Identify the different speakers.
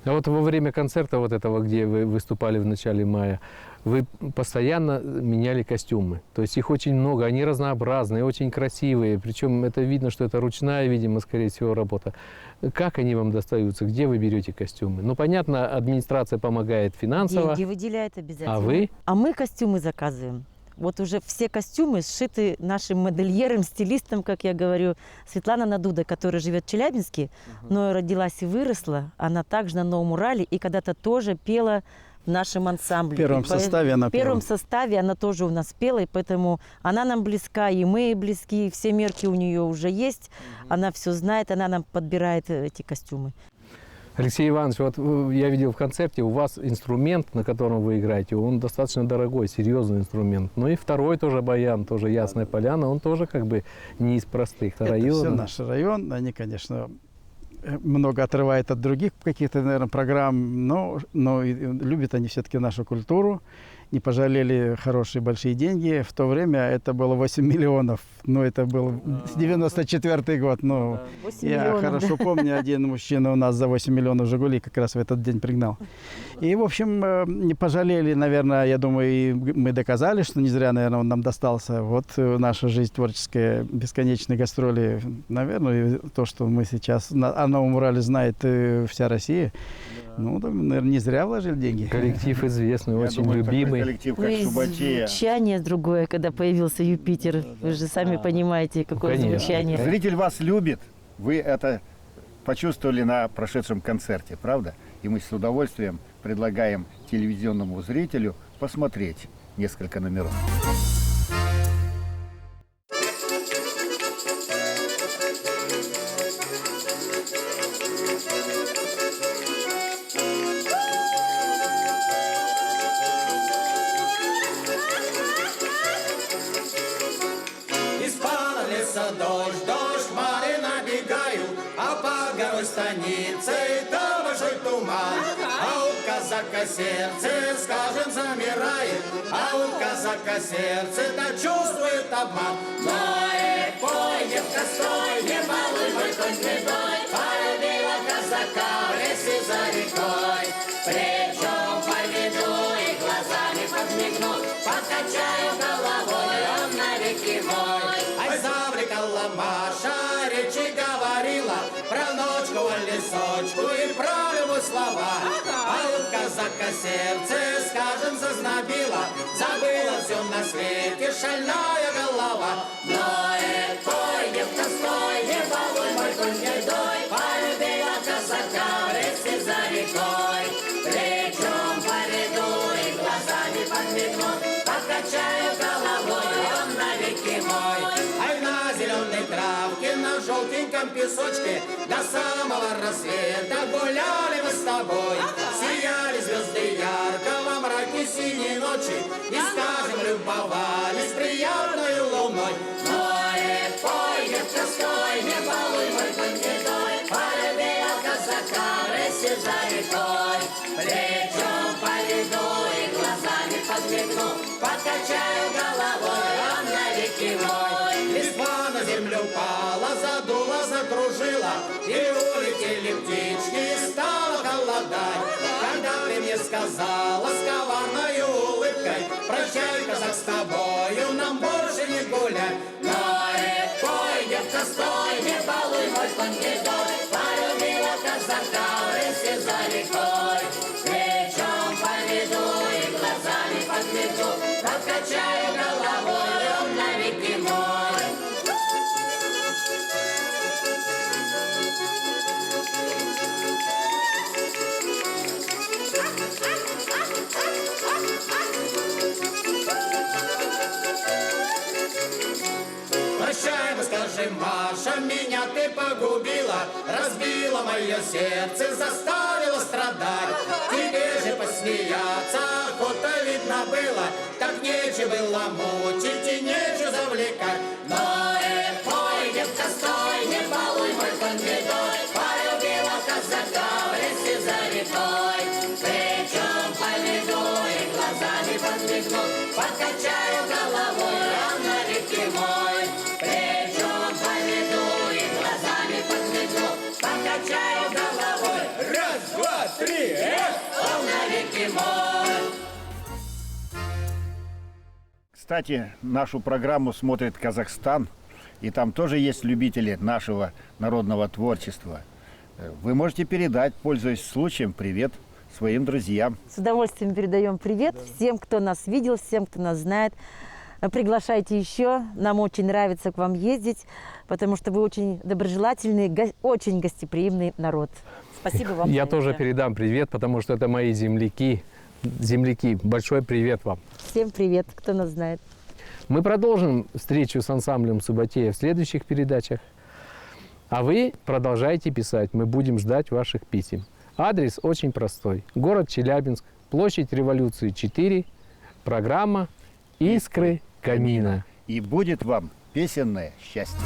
Speaker 1: А вот во время концерта вот этого, где вы выступали в начале мая, вы постоянно меняли костюмы. То есть их очень много, они разнообразные, очень красивые. Причем это видно, что это ручная, видимо, скорее всего, работа. Как они вам достаются? Где вы берете костюмы? Ну, понятно, администрация помогает финансово.
Speaker 2: Деньги выделяет обязательно.
Speaker 1: А вы?
Speaker 2: А мы костюмы заказываем. Вот уже все костюмы сшиты нашим модельером, стилистом, как я говорю, Светлана Надуда, которая живет в Челябинске, но родилась и выросла. Она также на Новом Урале и когда-то тоже пела в нашем ансамбле.
Speaker 3: В первом составе она
Speaker 2: В первом
Speaker 3: пела.
Speaker 2: составе она тоже у нас пела, и поэтому она нам близка, и мы ей близки, все мерки у нее уже есть. Она все знает, она нам подбирает эти костюмы.
Speaker 1: Алексей Иванович, вот я видел в концерте, у вас инструмент, на котором вы играете, он достаточно дорогой, серьезный инструмент. Ну и второй тоже баян, тоже Ясная Поляна, он тоже как бы не из простых
Speaker 3: Это
Speaker 1: районов.
Speaker 3: все наш район, они, конечно, много отрывают от других каких-то, наверное, программ, но и любят они все-таки нашу культуру. Не пожалели хорошие большие деньги. В то время это было 8 миллионов. Ну, это был 94-й год. Ну,
Speaker 2: 8
Speaker 3: я
Speaker 2: миллионов,
Speaker 3: хорошо помню, один мужчина у нас за 8 миллионов «Жигули» как раз в этот день пригнал. И, в общем, не пожалели, наверное, я думаю, и мы доказали, что не зря, наверное, он нам достался. Вот наша жизнь творческая, бесконечные гастроли. Наверное, то, что мы сейчас о Новом Урале знает вся Россия. Ну, наверное, не зря вложили деньги.
Speaker 1: Коллектив известный,
Speaker 4: Я
Speaker 1: очень
Speaker 4: думаю, такой
Speaker 1: любимый.
Speaker 4: коллектив,
Speaker 2: Ну
Speaker 4: как
Speaker 2: и
Speaker 4: Субатея.
Speaker 2: звучание другое, когда появился Юпитер. Вы же сами понимаете, какое
Speaker 1: конечно.
Speaker 2: звучание.
Speaker 4: Зритель вас любит. Вы это почувствовали на прошедшем концерте, правда? И мы с удовольствием предлагаем телевизионному зрителю посмотреть несколько номеров.
Speaker 5: Из-под леса дождь, хмары набегают, а под горой станицей там большой туман. А у казака сердце, скажем, замирает, а у казака сердце-то чувствует обман. Но пой, девка, стой, не балуй мой конь гнедой, полюбила казака в лесе за рекой. Плечом поведу и глазами подмигну, покачаю головой, он навеки мой. Ай, завлекала Маша, речи говорила про ночку в лесочку и про любовь слова. А у казака сердце, скажем, зазнобила, забыла все на свете, шальная голова. Но пой, девка, стой, не балуй мой конь гнедой, полюбила казака в лесе за рекой. Плечом поведу и глазами подмигну, покачаю головой, он навеки мой. Ай, на зеленой травке, на желтеньком песочке до самого рассвета гуляли мы с тобой. Сияли звезды ярко во мраке синей ночи и, скажем, любовались приятной луной. Но пой, девка, стой, не балуй мой конь гнедой, полюбила казака в лесе за рекой. Плечом поведу и глазами подмигну, покачаю головой, он навеки мой. Листва на землю пала, задула, закружила, и улетели птички, и стало холодать. Когда ты мне сказала с коварной улыбкой, прощай, казак, с тобою нам больше не гулять. Но пой, девка, стой, не балуй мой конь гнедой, полюбила казака в лесе за рекой. Плечом поведу и глазами подмигну, покачаю головой, он навеки мой. Прощай, мы скажем, Маша, меня ты погубила, разбила мое сердце, заставила страдать. Тебе же посмеяться охота видно было, так нечего было мучить и нечего завлекать. Но пой, девка, стой, не балуй мой конь гнедой, полюбила казака в лесе за рекой. Плечом поведу и глазами подмигну, покачаю головой, он навеки мой. Плечом поведу и глазами подмигну, покачаю головой, Раз, два, три, он навеки мой.
Speaker 4: Кстати, нашу программу смотрит Казахстан, и там тоже есть любители нашего народного творчества. Вы можете передать, пользуясь случаем, привет своим друзьям.
Speaker 2: С удовольствием передаем привет всем, кто нас видел, всем, кто нас знает. Приглашайте еще. Нам очень нравится к вам ездить, потому что вы очень доброжелательный, очень гостеприимный народ. Спасибо вам.
Speaker 1: Я
Speaker 2: за
Speaker 1: тоже
Speaker 2: это.
Speaker 1: передам привет, потому что это мои земляки. Земляки, большой привет вам.
Speaker 2: Всем привет, кто нас знает.
Speaker 1: Мы продолжим встречу с ансамблем Субатея в следующих передачах. А вы продолжайте писать. Мы будем ждать ваших писем. Адрес очень простой. Город Челябинск, площадь Революции 4, программа «Искры камина».
Speaker 4: И будет вам песенное счастье.